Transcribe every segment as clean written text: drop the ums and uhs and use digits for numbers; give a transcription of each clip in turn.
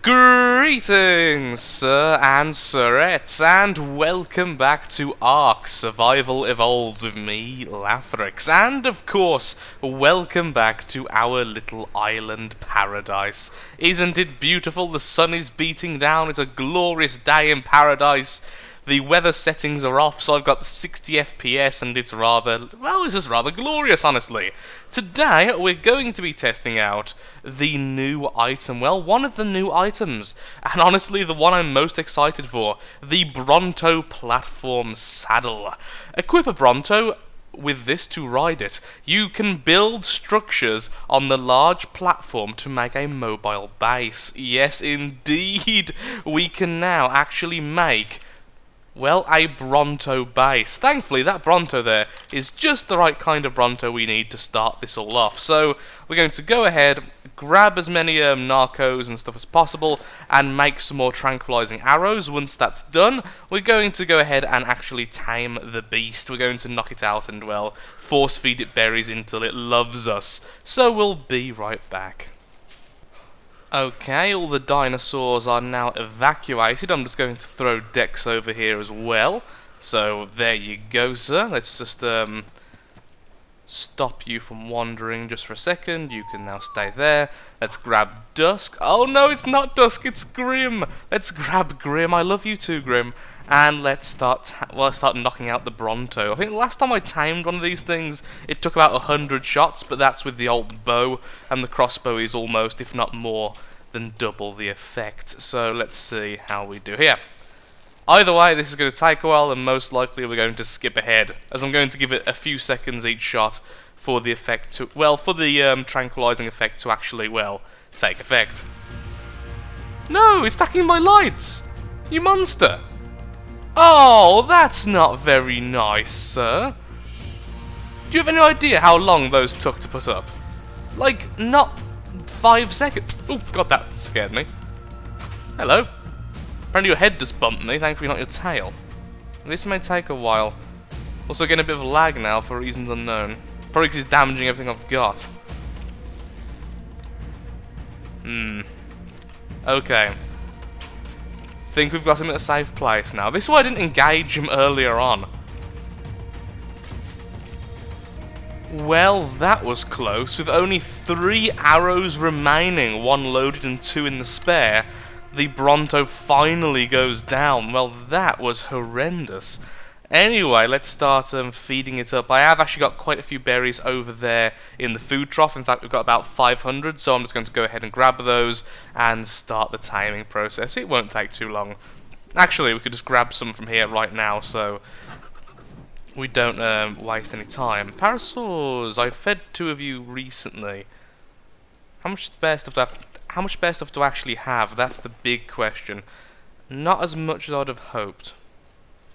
Greetings, sir and sirettes, and welcome back to ARK Survival Evolved with me, Lathrix, and of course, welcome back to our little island paradise. Isn't it beautiful? The sun is beating down, it's a glorious day in paradise. The weather settings are off, so I've got the 60 FPS, and it's just rather glorious, honestly. Today, we're going to be testing out the new item. Well, one of the new items, and honestly, the one I'm most excited for, the Bronto platform saddle. Equip a Bronto with this to ride it. You can build structures on the large platform to make a mobile base. Yes, indeed, we can now actually make a Bronto base. Thankfully, that Bronto there is just the right kind of Bronto we need to start this all off. So, we're going to go ahead, grab as many narcos and stuff as possible, and make some more tranquilizing arrows. Once that's done, we're going to go ahead and actually tame the beast. We're going to knock it out and, force feed it berries until it loves us. So, we'll be right back. Okay, all the dinosaurs are now evacuated. I'm just going to throw Dex over here as well. So, there you go, sir. Let's just stop you from wandering just for a second. You can now stay there. Let's grab Dusk. Oh no, it's not Dusk, it's Grim. Let's grab Grim. I love you too, Grim. And let's start knocking out the Bronto. I think last time I tamed one of these things, it took about 100 shots, but that's with the old bow, and the crossbow is almost, if not more, than double the effect. So let's see how we do here. Either way, this is going to take a while, and most likely we're going to skip ahead, as I'm going to give it a few seconds each shot for the effect to, for the tranquilizing effect to actually, take effect. No, it's attacking my lights! You monster! Oh, that's not very nice, sir. Do you have any idea how long those took to put up? Like, not 5 seconds. Oh, God, that scared me. Hello. Apparently your head just bumped me, thankfully not your tail. This may take a while. Also getting a bit of a lag now for reasons unknown. Probably because it's damaging everything I've got. Okay. Think we've got him at a safe place now. This is why I didn't engage him earlier on. Well, that was close. With only 3 arrows remaining, 1 loaded and 2 in the spare, the Bronto finally goes down. Well, that was horrendous. Anyway, let's start feeding it up. I have actually got quite a few berries over there in the food trough. In fact, we've got about 500, so I'm just going to go ahead and grab those and start the taming process. It won't take too long. Actually, we could just grab some from here right now, so we don't waste any time. Parasaurs, I fed 2 of you recently. How much spare stuff do I have? How much spare stuff do I actually have? That's the big question. Not as much as I'd have hoped.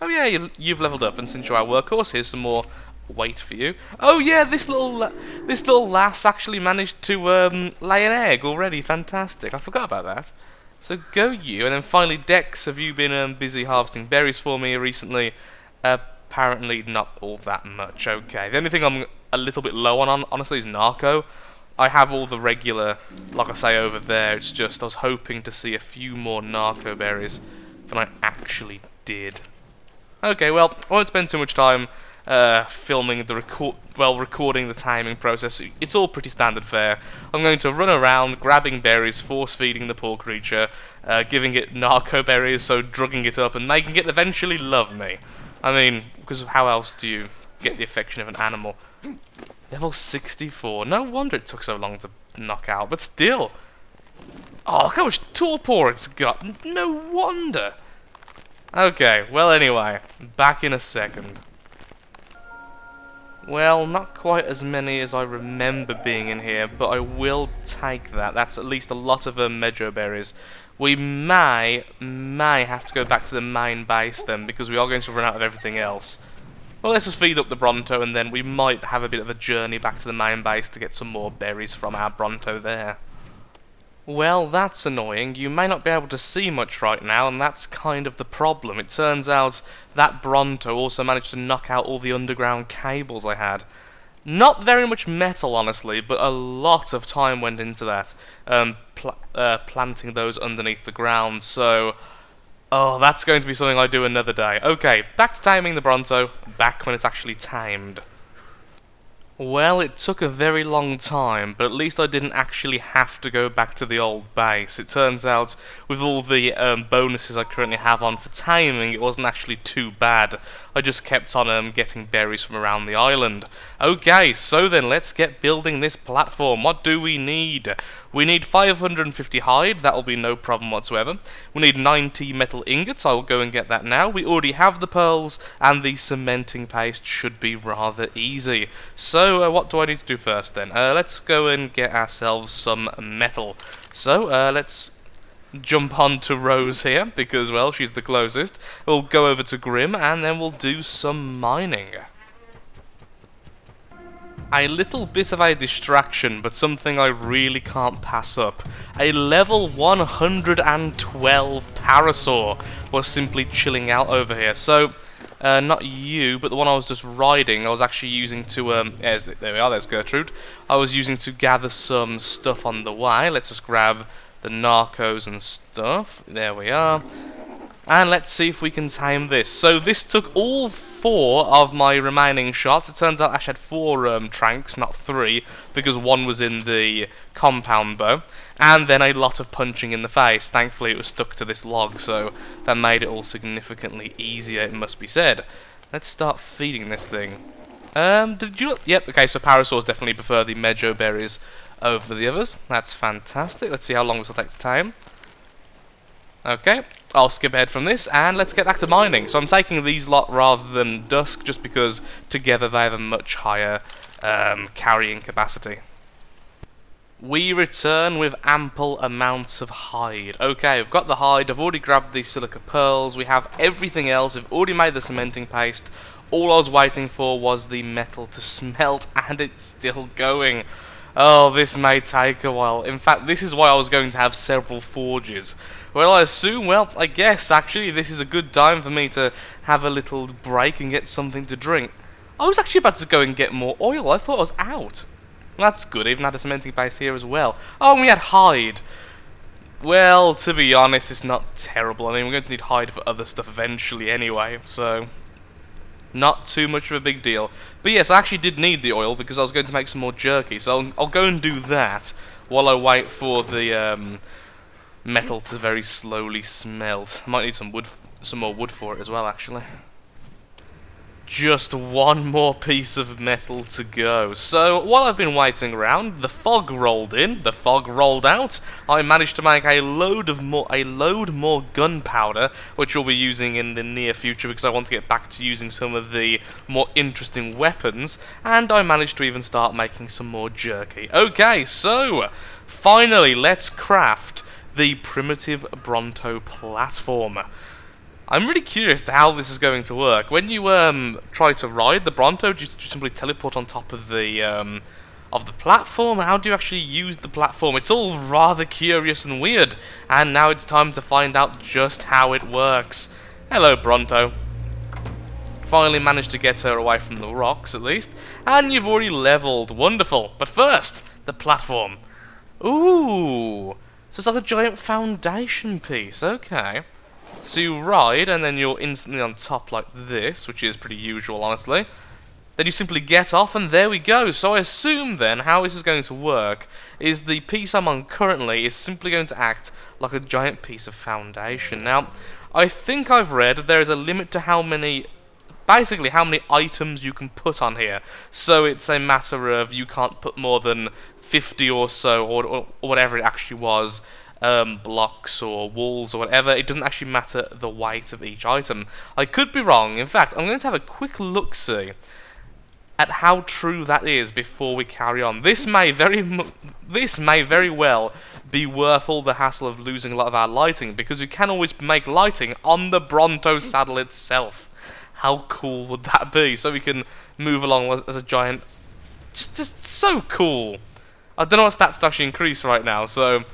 Oh yeah, you've leveled up, and since you're our workhorse, here's some more weight for you. Oh yeah, this little lass actually managed to lay an egg already. Fantastic. I forgot about that. So go you, and then finally Dex, have you been busy harvesting berries for me recently? Apparently not all that much. Okay, the only thing I'm a little bit low on honestly is Narco. I have all the regular, like I say, over there. It's just I was hoping to see a few more Narco berries than I actually did. Okay, well, I won't spend too much time filming the recording the timing process. It's all pretty standard fare. I'm going to run around, grabbing berries, force feeding the poor creature, giving it narco berries, so drugging it up, and making it eventually love me. I mean, because of how else do you get the affection of an animal? Level 64. No wonder it took so long to knock out, but still. Oh, look how much torpor it's got. No wonder. Okay, well anyway, back in a second. Well, not quite as many as I remember being in here, but I will take that. That's at least a lot of Medjo berries. We may have to go back to the main base then, because we are going to run out of everything else. Well, let's just feed up the Bronto, and then we might have a bit of a journey back to the main base to get some more berries from our Bronto there. Well, that's annoying. You may not be able to see much right now, and that's kind of the problem. It turns out that Bronto also managed to knock out all the underground cables I had. Not very much metal, honestly, but a lot of time went into that, planting those underneath the ground, so... Oh, that's going to be something I do another day. Okay, back to timing the Bronto, back when it's actually timed. Well, it took a very long time, but at least I didn't actually have to go back to the old base. It turns out, with all the bonuses I currently have on for timing, it wasn't actually too bad. I just kept on getting berries from around the island. Okay, so then let's get building this platform. What do we need? We need 550 hide, that'll be no problem whatsoever. We need 90 metal ingots, I'll go and get that now. We already have the pearls, and the cementing paste should be rather easy. So, what do I need to do first then? Let's go and get ourselves some metal. So, let's jump on to Rose here, because, well, she's the closest. We'll go over to Grim, and then we'll do some mining. A little bit of a distraction, but something I really can't pass up. A level 112 Parasaur was simply chilling out over here. So, not you, but the one I was just riding, I was actually using to, there we are, there's Gertrude. I was using to gather some stuff on the way. Let's just grab the narcos and stuff. There we are. And let's see if we can time this. So this took all 4 of my remaining shots. It turns out I actually had 4 tranks, not 3, because 1 was in the compound bow. And then a lot of punching in the face. Thankfully it was stuck to this log, so that made it all significantly easier, it must be said. Let's start feeding this thing. Did you... Yep, okay, so Parasaurs definitely prefer the Mejo berries over the others. That's fantastic. Let's see how long this will take to tame. Okay, I'll skip ahead from this, and let's get back to mining. So I'm taking these lot rather than Dusk, just because together they have a much higher carrying capacity. We return with ample amounts of hide. Okay, I've got the hide, I've already grabbed the silica pearls, we have everything else, we've already made the cementing paste. All I was waiting for was the metal to smelt, and it's still going. Oh, this may take a while. In fact, this is why I was going to have several forges. Well, I assume, well, I guess, actually, this is a good time for me to have a little break and get something to drink. I was actually about to go and get more oil. I thought I was out. That's good. I even had a cementing paste here as well. Oh, and we had hide. Well, to be honest, it's not terrible. I mean, we're going to need hide for other stuff eventually anyway, so... Not too much of a big deal. But yes, I actually did need the oil because I was going to make some more jerky. So I'll go and do that while I wait for the metal to very slowly smelt. I might need some more wood for it as well, actually. Just one more piece of metal to go. So, while I've been waiting around, the fog rolled in, the fog rolled out. I managed to make a load more gunpowder, which we'll be using in the near future because I want to get back to using some of the more interesting weapons. And I managed to even start making some more jerky. Okay, so, finally, let's craft the primitive Bronto platform. I'm really curious to how this is going to work. When you try to ride the Bronto, do you simply teleport on top of the platform? How do you actually use the platform? It's all rather curious and weird. And now it's time to find out just how it works. Hello, Bronto. Finally managed to get her away from the rocks, at least. And you've already leveled. Wonderful. But first, the platform. Ooh. So it's like a giant foundation piece. Okay. So you ride, and then you're instantly on top like this, which is pretty usual, honestly. Then you simply get off, and there we go. So I assume, then, how this is going to work is the piece I'm on currently is simply going to act like a giant piece of foundation. Now, I think I've read there is a limit to basically how many items you can put on here. So it's a matter of you can't put more than 50 or so, or whatever it actually was, blocks or walls or whatever. It doesn't actually matter the weight of each item. I could be wrong. In fact, I'm going to have a quick look-see at how true that is before we carry on. This may very well be worth all the hassle of losing a lot of our lighting, because you can always make lighting on the Bronto saddle itself. How cool would that be? So we can move along as a giant... Just so cool. I don't know what stats to actually increase right now, so...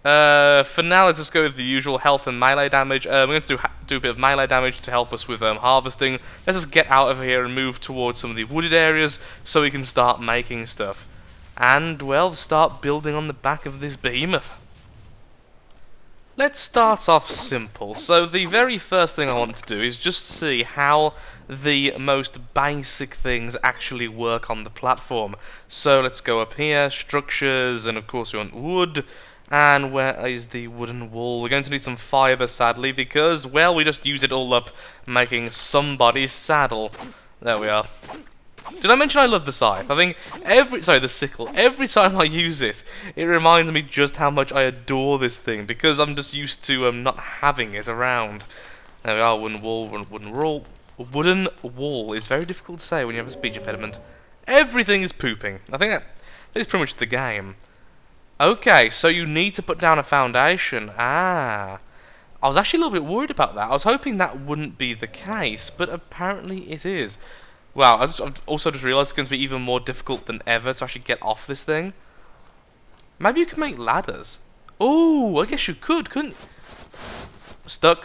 for now, let's just go with the usual health and melee damage. We're going to do do a bit of melee damage to help us with harvesting. Let's just get out of here and move towards some of the wooded areas so we can start making stuff. And, well, start building on the back of this behemoth. Let's start off simple. So the very first thing I want to do is just see how the most basic things actually work on the platform. So let's go up here, structures, and of course we want wood. And where is the wooden wall? We're going to need some fibre, sadly, because, well, we just used it all up making somebody's saddle. There we are. Did I mention I love the scythe? I think the sickle. Every time I use it, it reminds me just how much I adore this thing, because I'm just used to not having it around. There we are, wooden wall, wooden wall. Wooden wall is very difficult to say when you have a speech impediment. Everything is pooping. I think that is pretty much the game. Okay, so you need to put down a foundation. Ah. I was actually a little bit worried about that. I was hoping that wouldn't be the case, but apparently it is. Wow, I've also just realised it's going to be even more difficult than ever to actually get off this thing. Maybe you can make ladders. Oh, I guess you could, couldn't you? Stuck.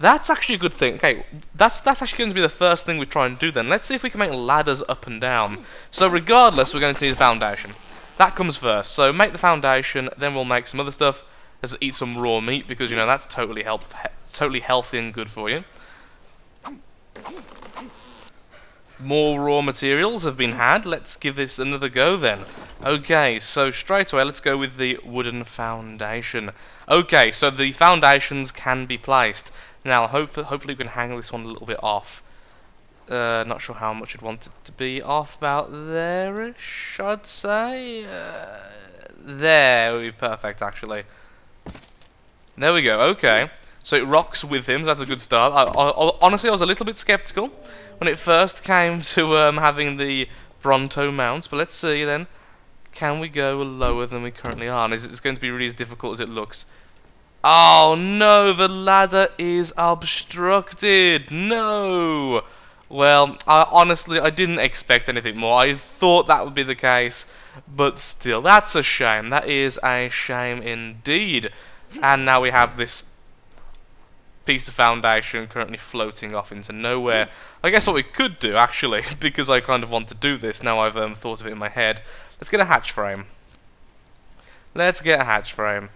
That's actually a good thing. Okay, that's actually going to be the first thing we try and do then. Let's see if we can make ladders up and down. So regardless, we're going to need a foundation. That comes first. So make the foundation, then we'll make some other stuff. Let's eat some raw meat because, you know, that's totally healthy and good for you. More raw materials have been had. Let's give this another go then. Okay, so straight away let's go with the wooden foundation. Okay, so the foundations can be placed. Now hopefully we can hang this one a little bit off. Not sure how much I'd want it to be off, about there-ish, I'd say. There would be perfect, actually. There we go, okay. So it rocks with him, so that's a good start. Honestly, I was a little bit skeptical when it first came to having the Bronto mounts, but let's see then. Can we go lower than we currently are? And is it going to be really as difficult as it looks? Oh no, the ladder is obstructed. No. Well, honestly, I didn't expect anything more. I thought that would be the case, but still, that's a shame. That is a shame indeed. And now we have this piece of foundation currently floating off into nowhere. I guess what we could do, actually, because I kind of want to do this, now I've thought of it in my head, let's get a hatch frame. Let's get a hatch frame.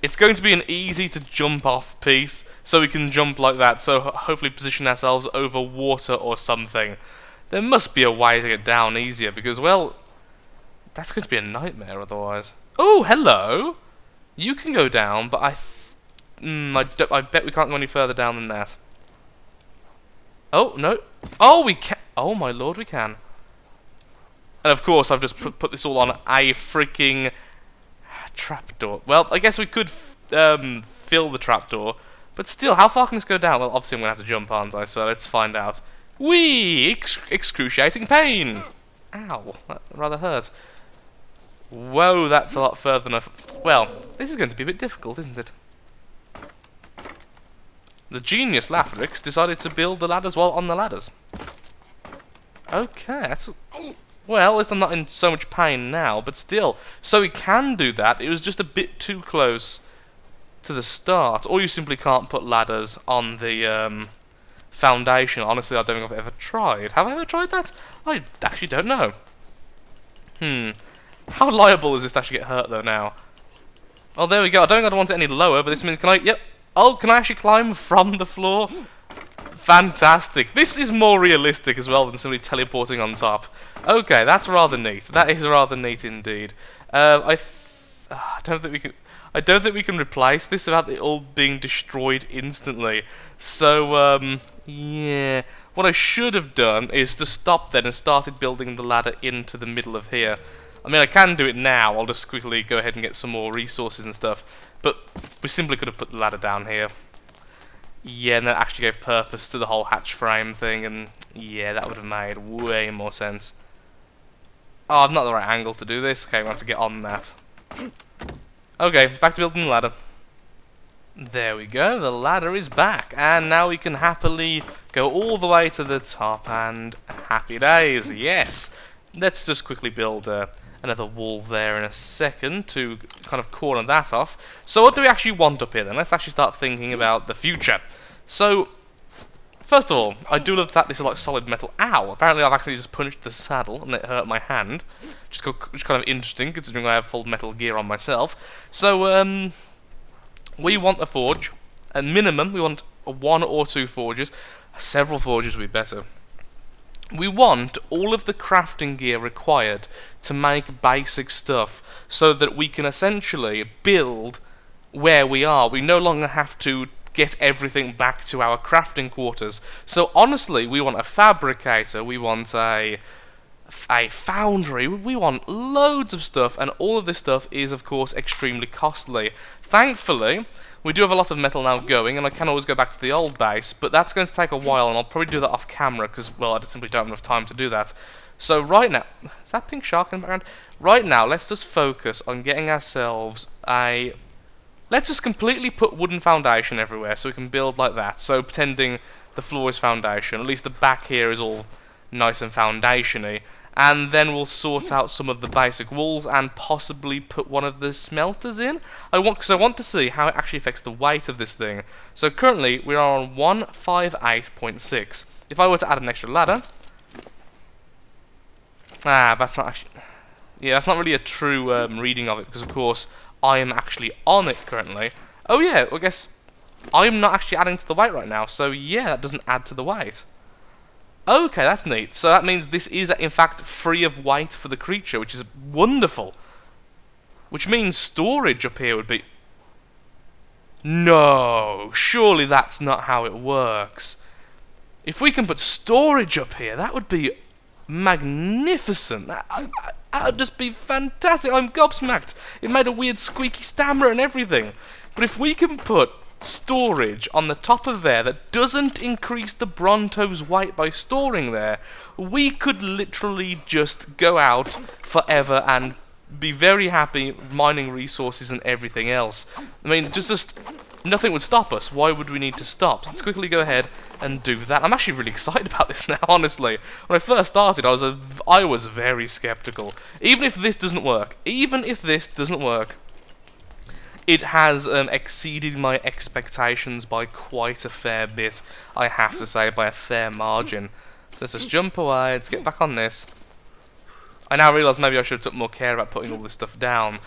It's going to be an easy to jump off piece, so we can jump like that, so hopefully position ourselves over water or something. There must be a way to get down easier, because, well, that's going to be a nightmare otherwise. Oh, hello! You can go down, but I bet we can't go any further down than that. Oh, no. Oh, we can. Oh, my lord, we can. And of course, I've just put this all on a freaking trapdoor. Well, I guess we could fill the trapdoor, but still, how far can this go down? Well, obviously I'm going to have to jump, aren't I? So let's find out. Whee! Excruciating pain! Ow, that rather hurt. Whoa, that's a lot further than well, this is going to be a bit difficult, isn't it? The genius Lafrix decided to build the ladders while on the ladders. Okay, that's... Well, at least I'm not in so much pain now, but still. So we can do that, it was just a bit too close to the start. Or you simply can't put ladders on the foundation. Honestly, I don't think I've ever tried. Have I ever tried that? I actually don't know. How liable is this to actually get hurt, though, now? Oh, there we go. I don't think I'd want it any lower, but this means, can I... Yep. Oh, can I actually climb from the floor? Fantastic. This is more realistic as well than simply teleporting on top. Okay, that's rather neat. That is rather neat indeed. I don't think we can... I don't think we can replace this without it all being destroyed instantly. So, yeah. What I should have done is to stop then and started building the ladder into the middle of here. I mean, I can do it now. I'll just quickly go ahead and get some more resources and stuff. But we simply could have put the ladder down here. Yeah, and that actually gave purpose to the whole hatch frame thing. And yeah, that would have made way more sense. Oh, I'm not the right angle to do this. Okay, we'll have to get on that. Okay, back to building the ladder. There we go, the ladder is back. And now we can happily go all the way to the top. And happy days, yes. Let's just quickly build a another wall there in a second to kind of corner that off. So what do we actually want up here then? Let's actually start thinking about the future. So, first of all, I do love the fact this is like solid metal. Ow! Apparently I've actually just punched the saddle and it hurt my hand. Which is kind of interesting considering I have full metal gear on myself. So, we want a forge. At minimum, we want 1 or 2 forges. Several forges would be better. We want all of the crafting gear required to make basic stuff so that we can essentially build where we are. We no longer have to get everything back to our crafting quarters. So honestly, we want a fabricator, we want a foundry, we want loads of stuff, and all of this stuff is of course extremely costly. Thankfully, we do have a lot of metal now going, and I can always go back to the old base, but that's going to take a while, and I'll probably do that off camera, because, well, I just simply don't have enough time to do that. So right now, is that pink shark in the background? Right now, let's just focus on getting ourselves a... Let's just completely put wooden foundation everywhere, so we can build like that. So pretending the floor is foundation, at least the back here is all nice and foundation-y. And then we'll sort out some of the basic walls and possibly put one of the smelters in. Because I want to see how it actually affects the weight of this thing. So currently we are on 158.6. If I were to add an extra ladder, that's not actually, that's not really a true reading of it, because of course I am actually on it currently. Oh yeah, I guess I'm not actually adding to the weight right now. So yeah, that doesn't add to the weight. Okay, that's neat. So that means this is, in fact, free of weight for the creature, which is wonderful. Which means storage up here would be... No, surely that's not how it works. If we can put storage up here, that would be magnificent. That would just be fantastic. I'm gobsmacked. It made a weird squeaky stammer and everything. But if we can put storage on the top of there that doesn't increase the Bronto's weight by storing there, we could literally just go out forever and be very happy mining resources and everything else. I mean, just nothing would stop us. Why would we need to stop? So let's quickly go ahead and do that. I'm actually really excited about this now, honestly. When I first started, I was very skeptical. Even if this doesn't work, it has exceeded my expectations by quite a fair bit, I have to say, by a fair margin. So let's just jump away, let's get back on this. I now realise maybe I should have took more care about putting all this stuff down.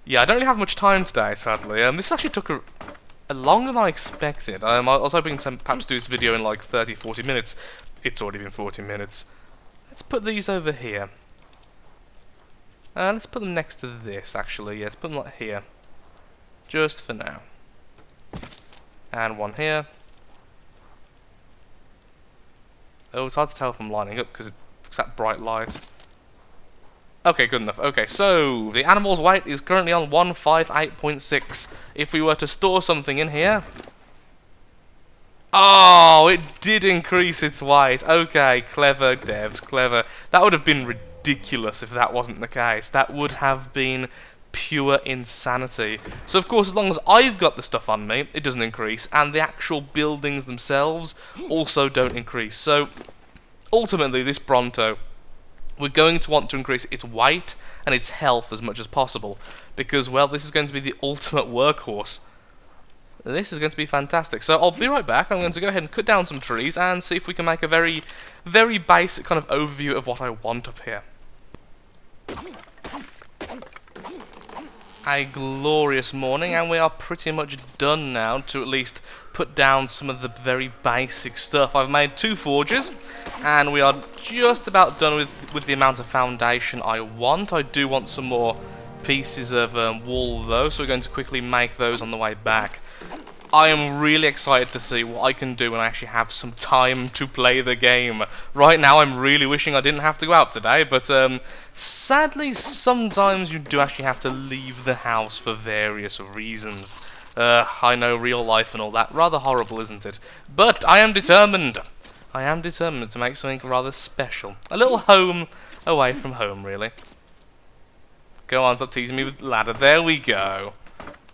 Yeah, I don't really have much time today, sadly. This actually took a longer than I expected. I was hoping to perhaps do this video in like 30-40 minutes. It's already been 40 minutes. Let's put these over here. Let's put them next to this, actually. Yeah, let's put them like here. Just for now. And one here. Oh, it's hard to tell if I'm lining up because it's that bright light. Okay, good enough. Okay, so the animal's weight is currently on 158.6. If we were to store something in here... Oh, it did increase its weight. Okay, clever devs, clever. That would have been ridiculous if that wasn't the case. That would have been pure insanity. So of course, as long as I've got the stuff on me, it doesn't increase, and the actual buildings themselves also don't increase. So ultimately, this Bronto, we're going to want to increase its weight and its health as much as possible, because, well, this is going to be the ultimate workhorse. This is going to be fantastic. So I'll be right back. I'm going to go ahead and cut down some trees and see if we can make a very, very basic kind of overview of what I want up here. A glorious morning, and we are pretty much done now to at least put down some of the very basic stuff. I've made 2 forges, and we are just about done with the amount of foundation I want. I do want some more pieces of wool though, so we're going to quickly make those on the way back. I am really excited to see what I can do when I actually have some time to play the game. Right now, I'm really wishing I didn't have to go out today, but sadly, sometimes you do actually have to leave the house for various reasons. I know, real life and all that. Rather horrible, isn't it? But I am determined. I am determined to make something rather special. A little home away from home, really. Go on, stop teasing me with the ladder. There we go.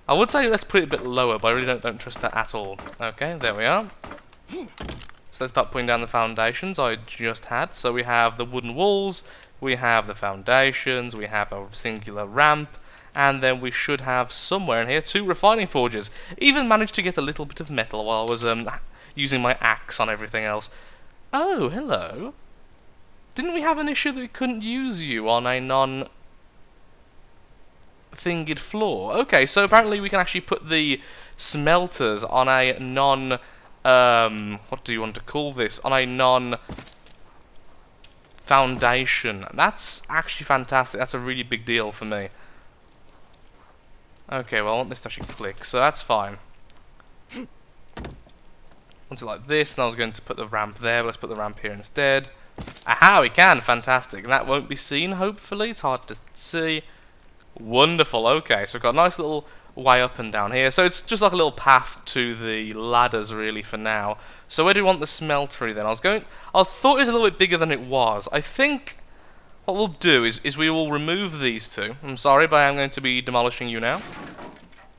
I would say let's put it a bit lower, but I really don't trust that at all. Okay, there we are. So let's start putting down the foundations I just had. So we have the wooden walls, We have the foundations, we have a singular ramp, and then we should have somewhere in here 2 refining forges. Even managed to get a little bit of metal while I was using my axe on everything else. Oh, hello. Didn't we have an issue that we couldn't use you on a non-thinged floor? Okay, so apparently we can actually put the smelters on a non... what do you want to call this? On a non-foundation. That's actually fantastic. That's a really big deal for me. Okay, well, I want this to actually click, so that's fine. I want it like this, and I was going to put the ramp there, but let's put the ramp here instead. Aha, we can! Fantastic. And that won't be seen, hopefully. It's hard to see. Wonderful, okay. So we've got a nice little way up and down here. So it's just like a little path to the ladders, really, for now. So where do we want the smeltery, then? I thought it was a little bit bigger than it was. I think what we'll do is we will remove these 2. I'm sorry, but I am going to be demolishing you now.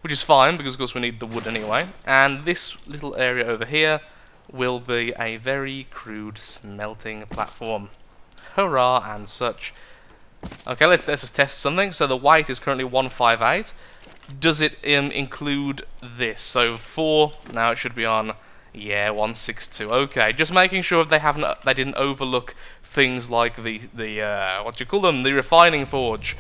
Which is fine, because of course we need the wood anyway. And this little area over here will be a very crude smelting platform. Hurrah and such. Okay, let's just test something. So the white is currently 158. Does it include this? So 4, now it should be on, yeah, 162. Okay, just making sure they didn't overlook things like the what do you call them? The refining forge.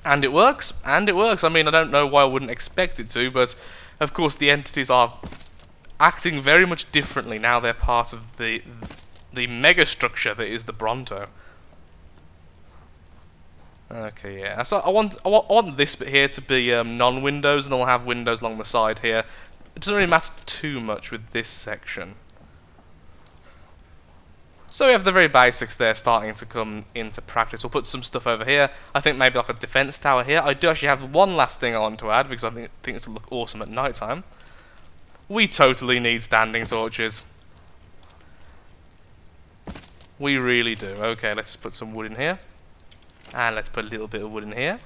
And it works, and it works. I mean, I don't know why I wouldn't expect it to, but of course the entities are acting very much differently now they're part of the mega structure that is the Bronto. Okay, yeah. So I want this bit here to be non-windows, and then we'll have windows along the side here. It doesn't really matter too much with this section. So we have the very basics there starting to come into practice. We'll put some stuff over here. I think maybe like a defense tower here. I do actually have one last thing I want to add, because I think it will look awesome at night time. We totally need standing torches. We really do. Okay, let's put some wood in here. And let's put a little bit of wood in here.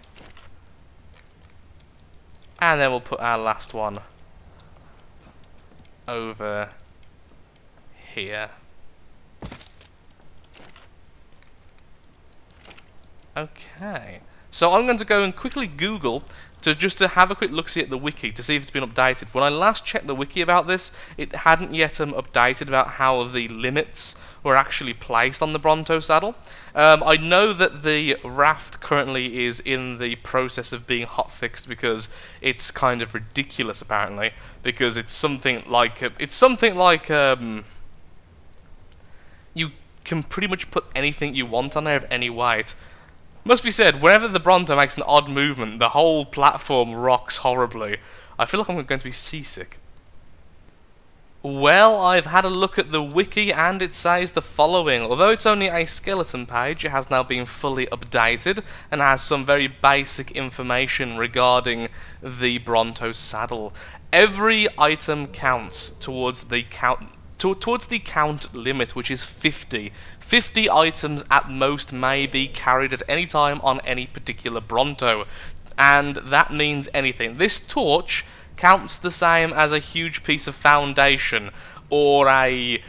And then we'll put our last one over here. Okay. So I'm going to go and quickly Google just to have a quick look-see at the wiki to see if it's been updated. When I last checked the wiki about this, it hadn't yet updated about how the limits were actually placed on the Bronto saddle. I know that the raft currently is in the process of being hotfixed because it's kind of ridiculous, apparently, because it's something like you can pretty much put anything you want on there of any weight. Must be said, whenever the Bronto makes an odd movement, the whole platform rocks horribly. I feel like I'm going to be seasick. Well, I've had a look at the wiki and it says the following. Although it's only a skeleton page, it has now been fully updated and has some very basic information regarding the Bronto saddle. Every item counts towards the count limit, which is 50. 50 items at most may be carried at any time on any particular Bronto, and that means anything. This torch counts the same as a huge piece of foundation or a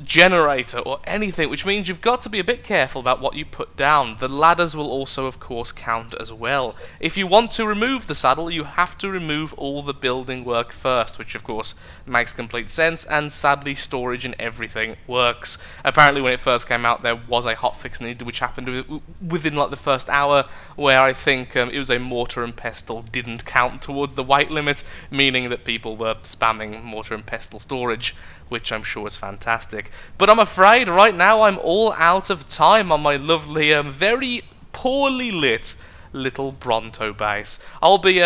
generator or anything, which means you've got to be a bit careful about what you put down. The ladders will also, of course, count as well. If you want to remove the saddle, you have to remove all the building work first, which of course makes complete sense, and sadly storage and everything works. Apparently when it first came out there was a hotfix needed, which happened within like the first hour, where I think it was a mortar and pestle didn't count towards the weight limit, meaning that people were spamming mortar and pestle storage, which I'm sure is fantastic. But I'm afraid right now I'm all out of time on my lovely, very poorly lit little Bronto base. I'll be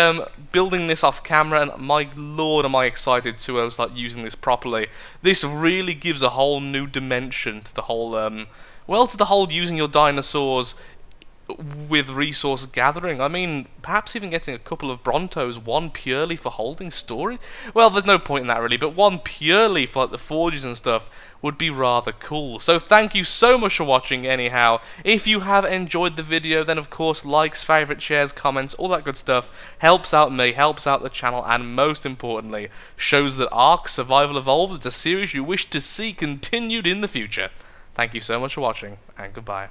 building this off camera, and my lord am I excited to start using this properly. This really gives a whole new dimension to the whole, using your dinosaurs with resource gathering. I mean, perhaps even getting a couple of Brontos, one purely for holding storage. Well, there's no point in that really, but one purely for like the forges and stuff would be rather cool. So thank you so much for watching anyhow. If you have enjoyed the video, then of course likes, favourite, shares, comments, all that good stuff helps out me, helps out the channel, and most importantly shows that ARK Survival Evolved is a series you wish to see continued in the future. Thank you so much for watching, and goodbye.